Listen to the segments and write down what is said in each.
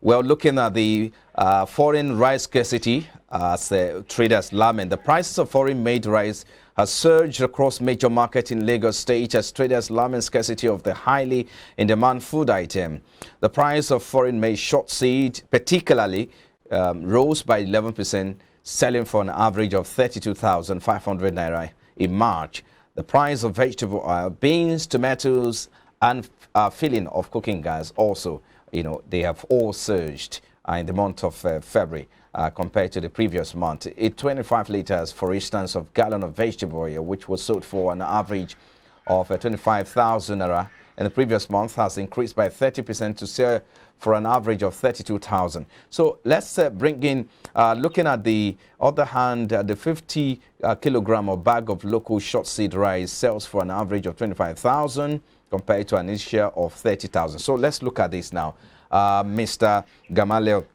Well, looking at the foreign rice scarcity, as traders lament, the prices of foreign-made rice has surged across major markets in Lagos State as traders lament scarcity of the highly in-demand food item. The price of foreign-made short seed particularly rose by 11%, selling for an average of 32,500 naira in March. The price of vegetable oil, beans, tomatoes, and filling of cooking gas also, they have all surged in the month of February compared to the previous month. 25 liters, for instance, of gallon of vegetable oil, which was sold for an average of 25,000 naira in the previous month, has increased by 30% to sell for an average of 32,000. So let's bring in, looking at the other hand, the 50 kilogram or bag of local short seed rice sells for an average of 25,000 compared to an initial of 30,000. So let's look at this now. Mr. Gamaliel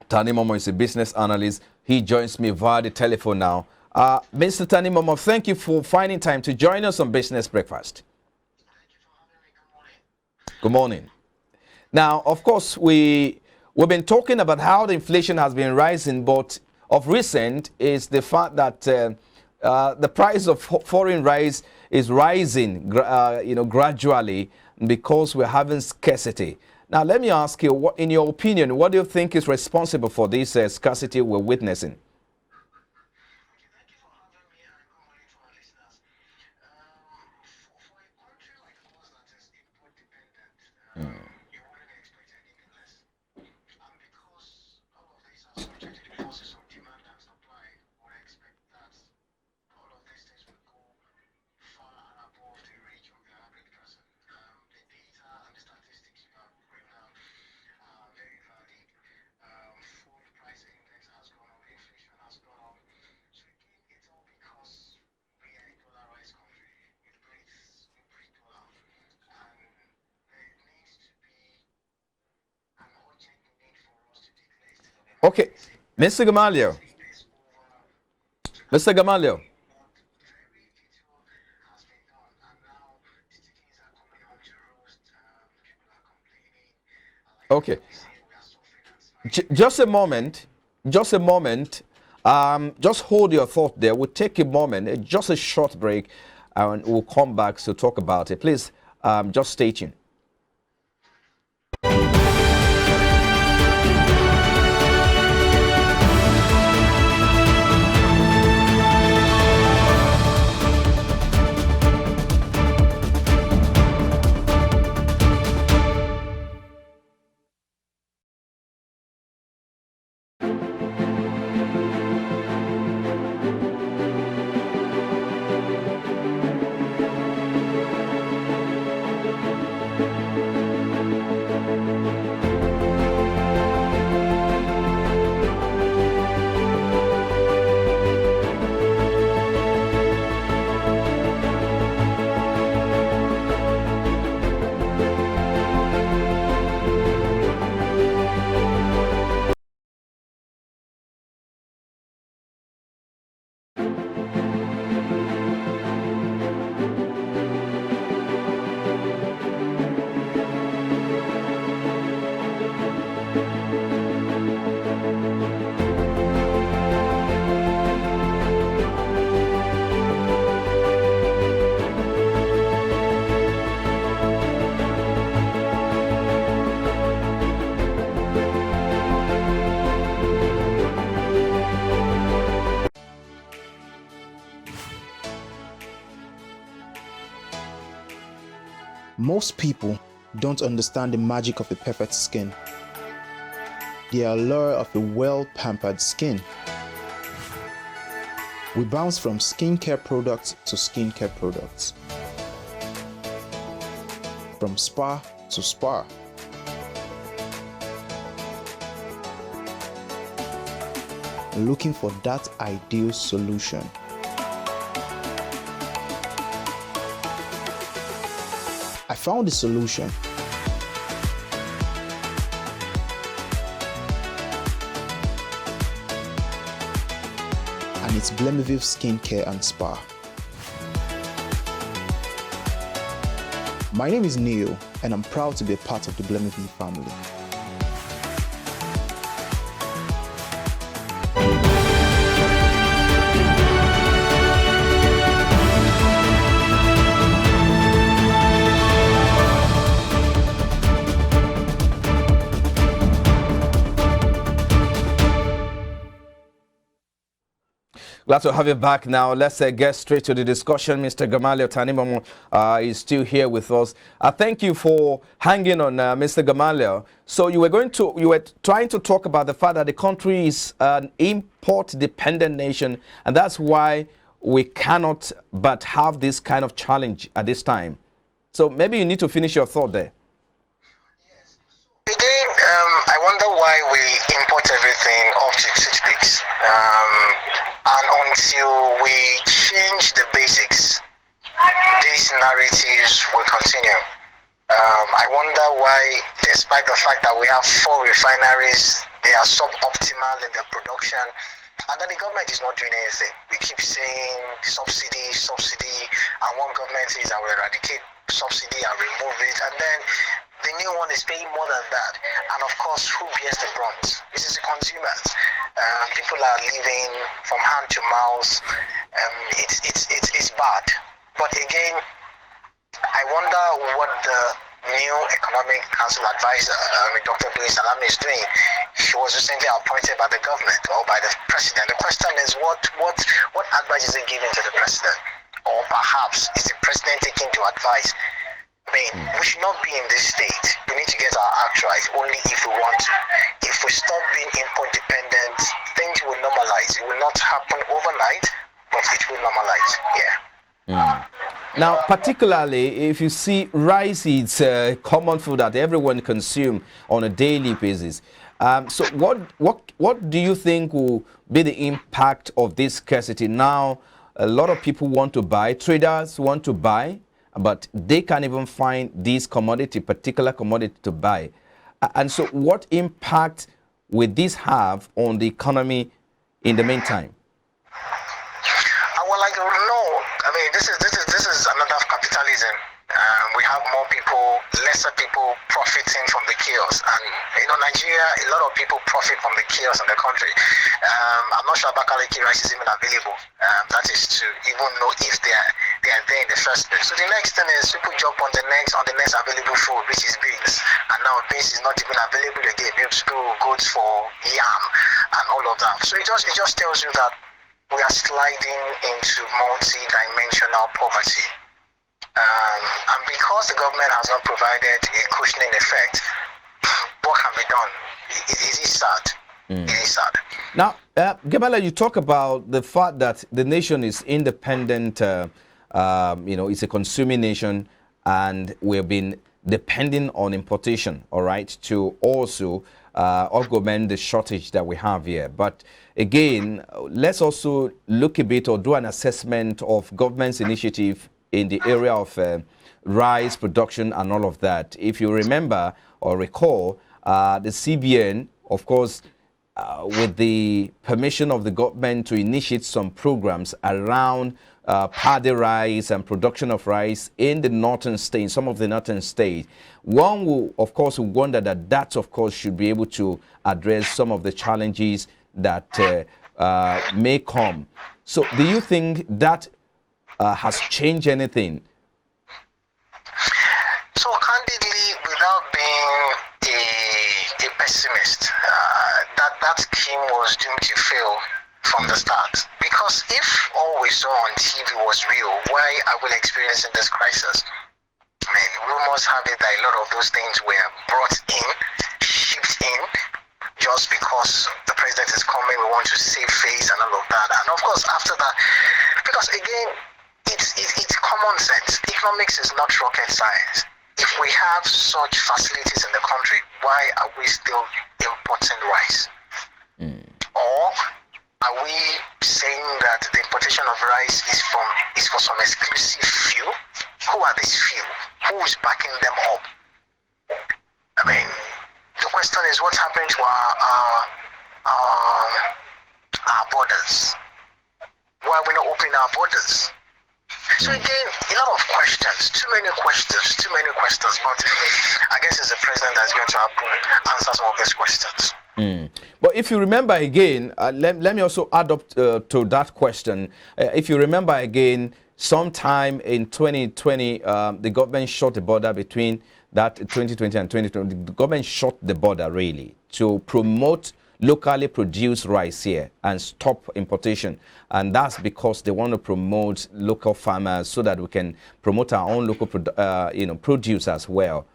Tanimomo is a business analyst. He joins me via the telephone now. Mr. Tanimomo, thank you for finding time to join us on Business Breakfast. Good morning. Now, of course, we've been talking about how the inflation has been rising, but of recent is the fact that the price of foreign rice is rising, gradually because we're having scarcity. Now, let me ask you, what, in your opinion, what do you think is responsible for this scarcity we're witnessing? Okay, Mr. Gamaliel. Mr. Gamaliel. Okay. Just a moment. Just a moment. Just hold your thought there. We'll take a moment, just a short break, and we'll come back to talk about it. Please, just stay tuned. Most people don't understand the magic of a perfect skin, the allure of a well-pampered skin. We bounce from skincare products to skincare products, from spa to spa. Looking for that ideal solution. I found the solution. And it's Blemiville Skincare and Spa. My name is Neil, and I'm proud to be a part of the Blemiville family. Glad to have you back now. Let's get straight to the discussion. Mr. Gamaliel Tanimomo is still here with us. Thank you for hanging on, Mr. Gamaliel. So you were trying to talk about the fact that the country is an import-dependent nation, and that's why we cannot but have this kind of challenge at this time. So maybe you need to finish your thought there. Again, I wonder why we import everything up to toothpicks. And until we change the basics, these narratives will continue. I wonder why, despite the fact that we have 4 refineries, they are suboptimal in their production, and then the government is not doing anything. We keep saying subsidy, subsidy, and one government says I will eradicate subsidy and remove it, and then the new one is paying more than that. And of course, who bears the brunt? This is the consumers. People are living from hand to mouth. It's bad. But again, I wonder what the new Economic Council advisor, Dr. Louis Salami, is doing. She was recently appointed by the government or by the president. The question is, what advice is he giving to the president? Or perhaps is the president taking to advise? I mean, we should not be in this state. We need to get our act right only if we want to. If we stop being import dependent, things will normalize. It will not happen overnight, but it will normalize. Yeah. Now, particularly if you see rice, it's a common food that everyone consumes on a daily basis. So what do you think will be the impact of this scarcity? Now, a lot of people want to buy, traders want to buy, but they can't even find this particular commodity to buy. And so what impact will this have on the economy in the meantime? Well, I mean, this is another capitalism. We have more people, lesser people profiting from the chaos. And, Nigeria, a lot of people profit from the chaos in the country. I'm not sure Bakaliki rice is even available. That is to even know if they are there in the first place. So the next thing is people jump on the next available food, which is beans. And now beans is not even available again. People go for yam and all of that. So it just tells you that we are sliding into multi-dimensional poverty. And because the government has not provided a cushioning effect, what can be done? It is sad. It is sad. Now, Gabala, you talk about the fact that the nation is independent, it's a consuming nation, and we've been depending on importation, all right, to also augment the shortage that we have here. But again, let's also look a bit or do an assessment of government's initiative in the area of rice production and all of that. If you remember or recall, the CBN, of course, with the permission of the government to initiate some programs around paddy rice and production of rice in the northern states, some of the northern states. One will, of course, wonder that, of course, should be able to address some of the challenges that may come. So do you think that has changed anything? So candidly, without being a pessimist, that scheme was doomed to fail from the start. Because if all we saw on TV was real, why are we experiencing this crisis? I mean, rumors have it that a lot of those things were brought in, shipped in, just because the president is coming, we want to save face and all of that. And of course, after that, because again, it's common sense. Economics is not rocket science. If we have such facilities in the country, why are we still importing rice? Or are we saying that the importation of rice is for some exclusive few? Who are these few? Who is backing them up? I mean, the question is what's happening to our borders? Why are we not opening our borders? So again, a lot of questions, too many questions, but I guess it's the president that's going to answer some of these questions. But if you remember again, let me also add up to that question. If you remember again, sometime in 2020, the government shut the border between that 2020 and 2020. The government shut the border really to promote locally produce rice here and stop importation. And that's because they want to promote local farmers so that we can promote our own local produce as well.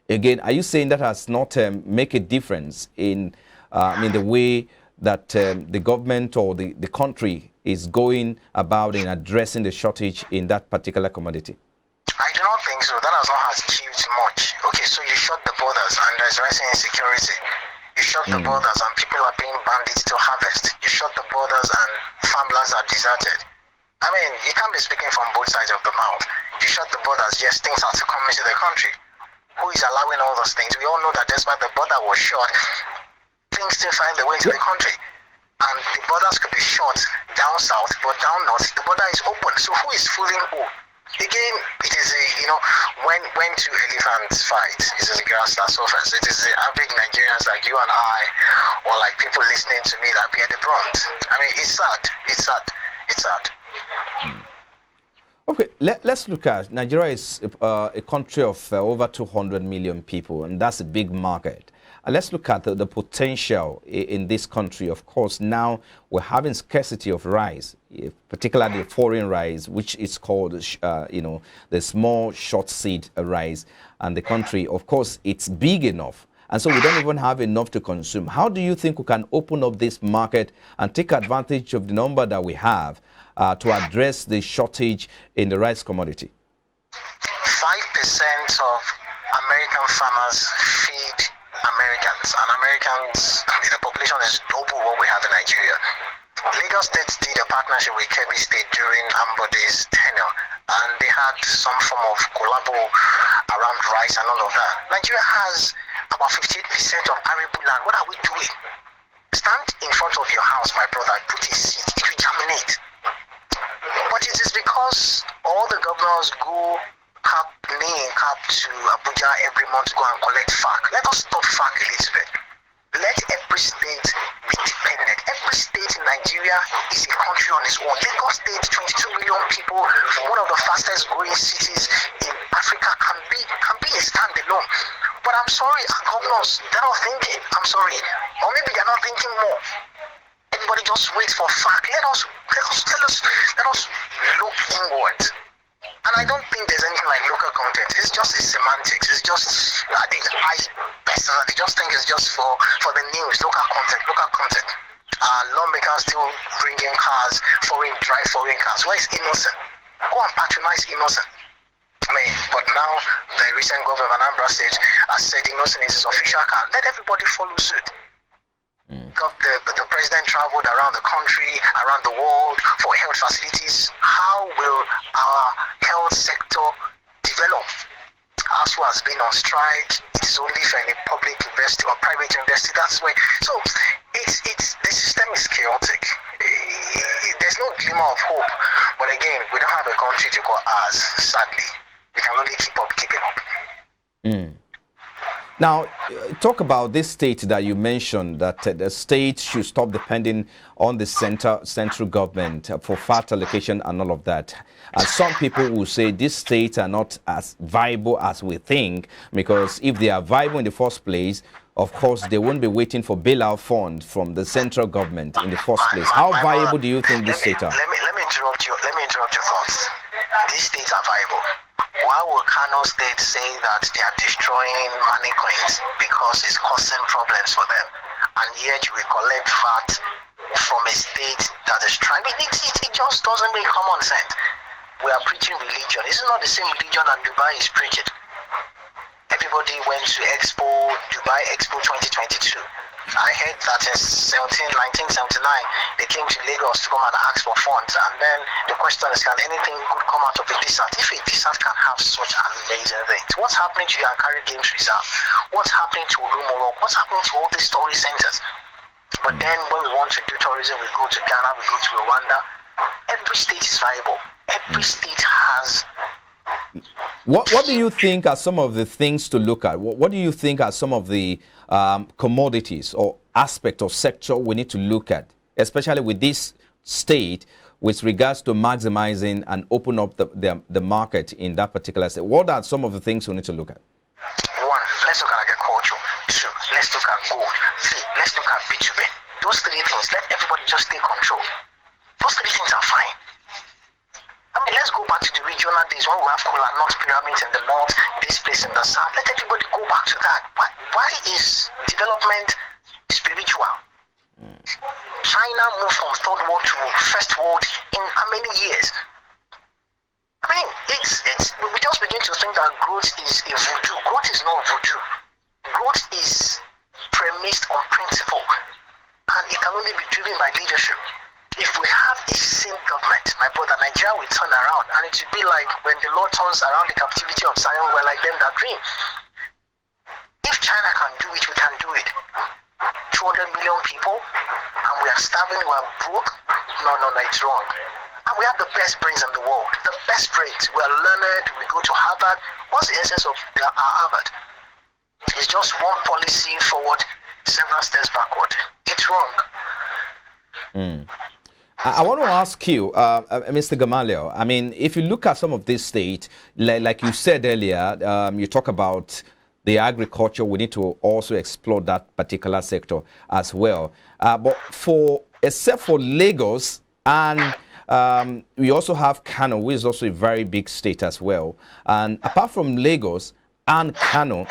Again, are you saying that has not make a difference in the way that the government or the country is going about in addressing the shortage in that particular commodity? I do not think so. That has not achieved much. Okay, so you shut the borders and there's rising insecurity. You shut the borders and people are being bandits to harvest. You shut the borders and farmlands are deserted. I mean, you can't be speaking from both sides of the mouth. You shut the borders, yes, things are to come into the country. Who is allowing all those things? We all know that despite the border was shut, things still find their way to the country. And the borders could be shut down south, but down north, the border is open. So who is fooling who? Again, it is when two elephants fight, it is the grass that suffers. It is the average Nigerians like you and I, or like people listening to me that bear the brunt. I mean, it's sad. It's sad. It's sad. Okay, let's look at Nigeria is a country of over 200 million people, and that's a big market. Let's look at the potential in this country. Of course, now we're having scarcity of rice, particularly foreign rice, which is called, the small short seed rice. And the country, of course, it's big enough. And so we don't even have enough to consume. How do you think we can open up this market and take advantage of the number that we have to address the shortage in the rice commodity? 5% of American farmers feed Americans, and Americans, the population is double what we have in Nigeria. Lagos State did a partnership with Kebbi State during Ambode's tenure, and they had some form of collabo around rice and all of that. Nigeria has about 58% of arable land. What are we doing? Stand in front of your house, my brother, put a seed, it will germinate. But it is because all the governors go cap to Abuja every month to go and collect FAC. Let us stop FAC a little bit. Let every state be dependent. Every state in Nigeria is a country on its own. Lagos State, 22 million people, one of the fastest growing cities in Africa, can be a standalone. But I'm sorry, our governors, they're not thinking. I'm sorry. Or maybe they're not thinking more. Everybody just waits for FAC. Let us look inward. And I don't think there's anything like local content. It's just a semantics. It's just, I personally just think it's just for the news, local content. Lawmakers still bringing cars, drive foreign cars. Where is innocent? Go and patronize innocent. I mean, but now the recent governor of Anambra State has said innocent is his official car. Let everybody follow suit. The president traveled around the country, around the world for health facilities. How will our health sector develop? ASU has been on strike. It is only for any public university or private university. That's why. So the system is chaotic. There's no glimmer of hope. But again, we don't have a country to call ours. Sadly, we can only keeping up. Now, talk about this state that you mentioned, that the state should stop depending on the central government for fat allocation and all of that. And some people will say these states are not as viable as we think, because if they are viable in the first place, of course, they won't be waiting for bailout funds from the central government in the first place. How viable do you think these states are? Let me interrupt you. Let me interrupt your thoughts. These states are viable. Why will Kano State say that they are destroying money coins because it's causing problems for them? And yet you will collect VAT from a state that is trying. It just doesn't make common sense. We are preaching religion. This is not the same religion that Dubai is preaching. Everybody went to Dubai Expo 2022. I heard that in 1979, they came to Lagos to come and ask for funds. And then the question is, can anything good come out of a desert? If a desert can have such amazing things, what's happening to Yankari Games Reserve? What's happening to Olumoro? What's happening to all these story centers? But then when we want to do tourism, we go to Ghana, we go to Rwanda. Every state is viable. Every state has. What do you think are some of the things to look at? What do you think are some of the commodities or aspect of sector we need to look at, especially with this state, with regards to maximizing and open up the market in that particular state? What are some of the things we need to look at? One, let's look at agriculture. Two, let's look at gold. Three, let's look at bitumen. those three things, let everybody just take control. Those three things are fine. I mean, let's go back to the regional days when we have Kola North pyramids in the north, this place in the south. Let everybody go back to that. Why is development spiritual? China moved from third world to first world in how many years? I mean, we just begin to think that growth is a voodoo. Growth is not voodoo. Growth is premised on principle, and it can only be driven by leadership. If we have a sane government, my brother, Nigeria will turn around, and it will be like when the Lord turns around the captivity of Zion, we're like them that dream. If China can do it, we can do it. 200 million people, and we are starving, we are broke. No, it's wrong. And we have the best brains in the world. The best brains. We are learned, we go to Harvard. What's the essence of our Harvard? It's just one policy forward, several steps backward. It's wrong. I want to ask you, Mr. Gamaliel, I mean, if you look at some of these states, like you said earlier, you talk about the agriculture, we need to also explore that particular sector as well. But except for Lagos, and we also have Kano, which is also a very big state as well. And apart from Lagos and Kano,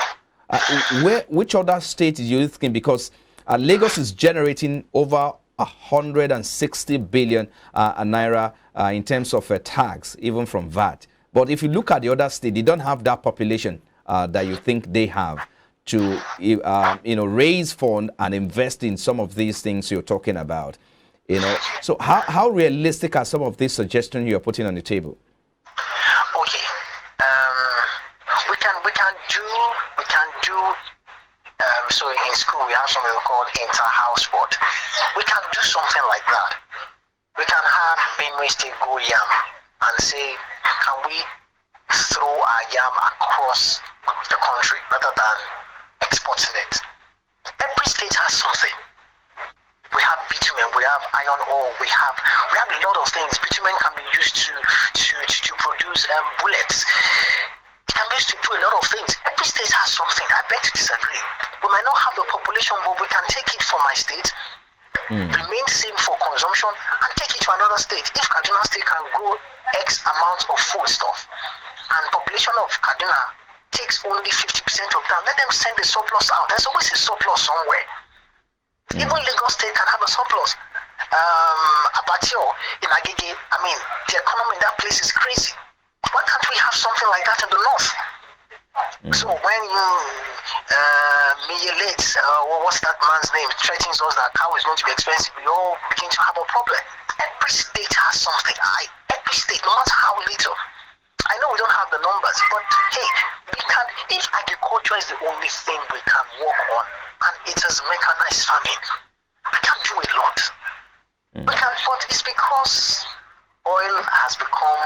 which other state do you think? Because Lagos is generating over 160 billion naira in terms of tax, even from VAT. But if you look at the other state, they don't have that population that you think they have to raise fund and invest in some of these things you're talking about. So how realistic are some of these suggestions you're putting on the table? Okay, we can do. So in school we have something called inter-house sport. We can do something like that. We can have Benue State go yam and say, can we throw our yam across the country rather than exporting it? Every state has something. We have bitumen, we have iron ore, we have a lot of things. Bitumen can be used to produce bullets. It can be used to do a lot of things. Every state has something. I beg to disagree. We might not have the population, but we can take it from my state, remain same for consumption, and take it to another state. If Kaduna State can grow X amount of food stuff, and population of Kaduna takes only 50% of that, let them send the surplus out. There's always a surplus somewhere. Even Lagos State can have a surplus. Abatio in Agege, I mean, the economy in that place is crazy. Why can't we have something like that in the north? So when you what's that man's name, threatens us that cow is going to be expensive, we all begin to have a problem. Every state has something. Every state, no matter how little. I know we don't have the numbers, but hey, we can. If agriculture is the only thing we can work on, and it is mechanized farming, we can do a lot. We can, but it's because oil has become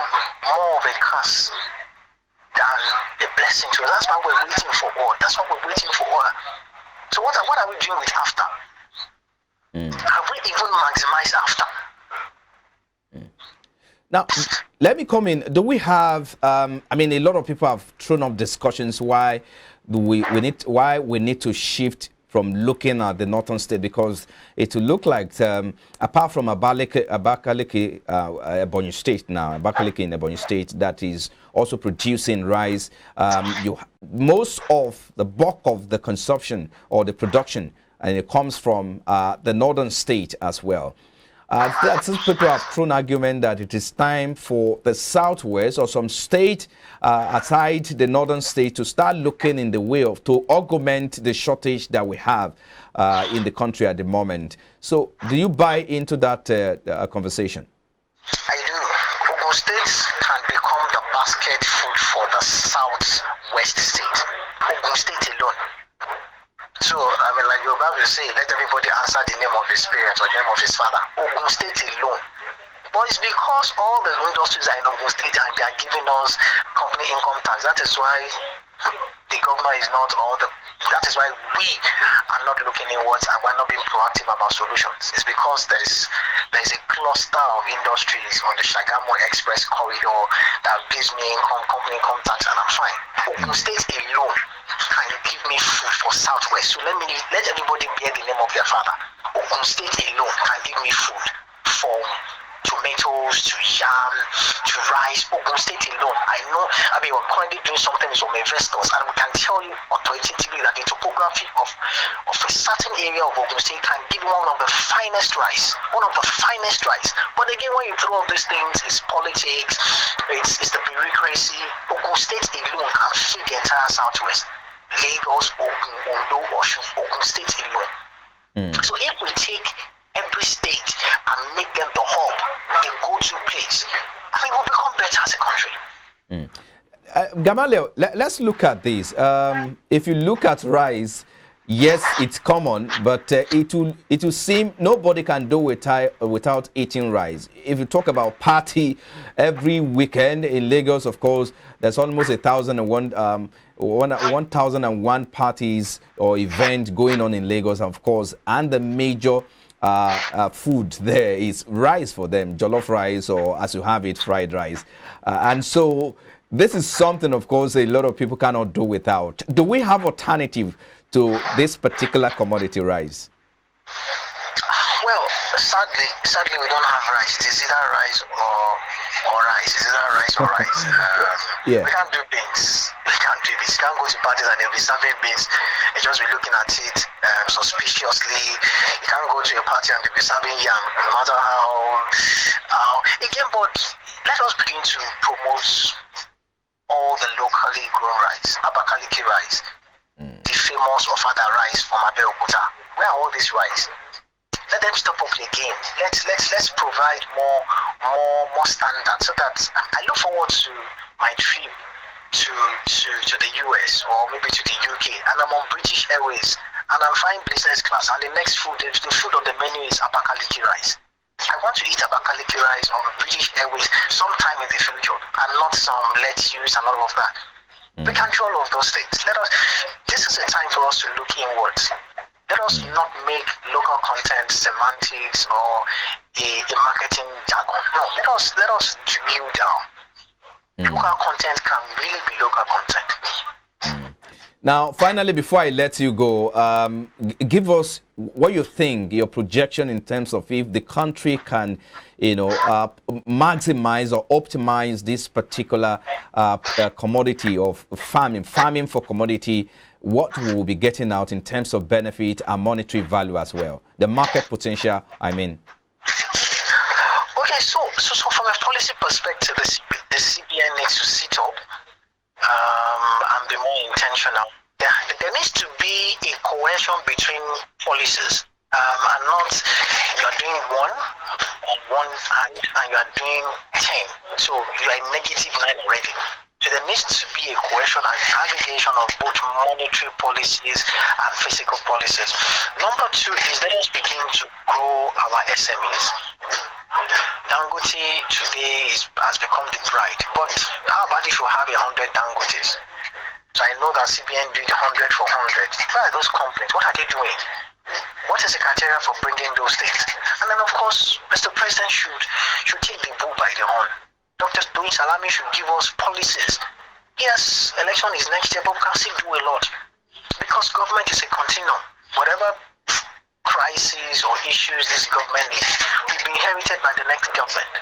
more of a curse than a blessing to us. That's why we're waiting for oil. That's why we're waiting for oil. So what are we doing with after? Have we even maximized after? Now, let me come in. Do we have? I mean, a lot of people have thrown up discussions why we need to shift from looking at the northern state, because it will look like apart from Abakaliki, Ebonyi State now, Abakaliki in Ebonyi State that is also producing rice. Most of the bulk of the consumption or the production, and it comes from the northern state as well. Some people have thrown argument that it is time for the southwest or some state aside the northern state to start looking in the way of to augment the shortage that we have in the country at the moment. So do you buy into that conversation? I do. Ogun State can become the basket food for the southwest state. Ogun State alone. So, I mean, like your Bible say, let everybody answer the name of his parents or the name of his father. Ogun State alone. But it's because all the industries are in Ogun State and they are giving us company income tax. That is why the government is not that is why we are not looking inwards and we're not being proactive about solutions. It's because there's a cluster of industries on the Shagamu Express corridor that gives me company income tax, and I'm fine. Ogun State alone can give me food for Southwest. So let everybody bear the name of their father. Ogun State alone can give me food from tomatoes to yam to rice. Ogun State alone, we're currently doing something with some investors, and we can tell you authoritatively that the topography of a certain area of Ogun State can give one of the finest rice. But again, when you throw all these things, it's politics, it's the bureaucracy. Ogun State alone can feed the entire Southwest. Lagos, Ogun, Ondo, Ogun State alone. So if we take every state and make them the hub, the go-to place, I think we'll become better as a country. Gamaliel, let's look at this. If you look at rice, yes, it's common, but it will seem nobody can do without eating rice. If you talk about party every weekend in Lagos, of course, there's almost 1,001 parties or events going on in Lagos, of course, and the major food there is rice for them, jollof rice, or as you have it, fried rice. And so this is something, of course, a lot of people cannot do without. Do we have alternative to this particular commodity rice? Well, sadly, we don't have rice. It's either rice or rice. It's either rice or rice. We can't do beans. You can't go to parties and they'll be serving beans. You just be looking at it suspiciously. You can't go to a party and they'll be serving yam, no matter how. Again, but let us begin to promote all the locally grown rice, Abakaliki rice, the famous Ofada rice from Abeokuta. Where are all these rice? Let them step up the game. Let's provide more standards so that I look forward to my trip to the US or maybe to the UK, and I'm on British Airways and I'm flying business class, and the next food, the food on the menu is Abakaliki rice. I want to eat Abakaliki rice on British Airways sometime in the future, and not some lettuce and all of that. We can do all of those things. This is a time for us to look inwards. Let us not make local content semantics or a marketing jargon. No, let us drill down. Local content can really be local content. Now, finally, before I let you go, give us what you think, your projection in terms of if the country can, maximize or optimize this particular commodity of farming for commodity. What we will be getting out in terms of benefit and monetary value as well, the market potential, I mean. Okay, so from a policy perspective, the CBN needs to sit up and be more intentional. There needs to be a cohesion between policies, and not you're doing one on one hand and you are doing 10. So you are in -9 already. So there needs to be a cohesion and aggregation of both monetary policies and physical policies. Number two is let us begin to grow our SMEs. Dangote today has become the pride, but how about if you have 100 Dangotes? So I know that CBN did 100 for 100. Where are those companies? What are they doing? What is the criteria for bringing those things? And then, of course, Mr. President should take the bull by the horn. Dr. Doi Salami should give us policies. Yes, election is next year, but we can still do a lot. Because government is a continuum. Whatever crises or issues this government is, will be inherited by the next government.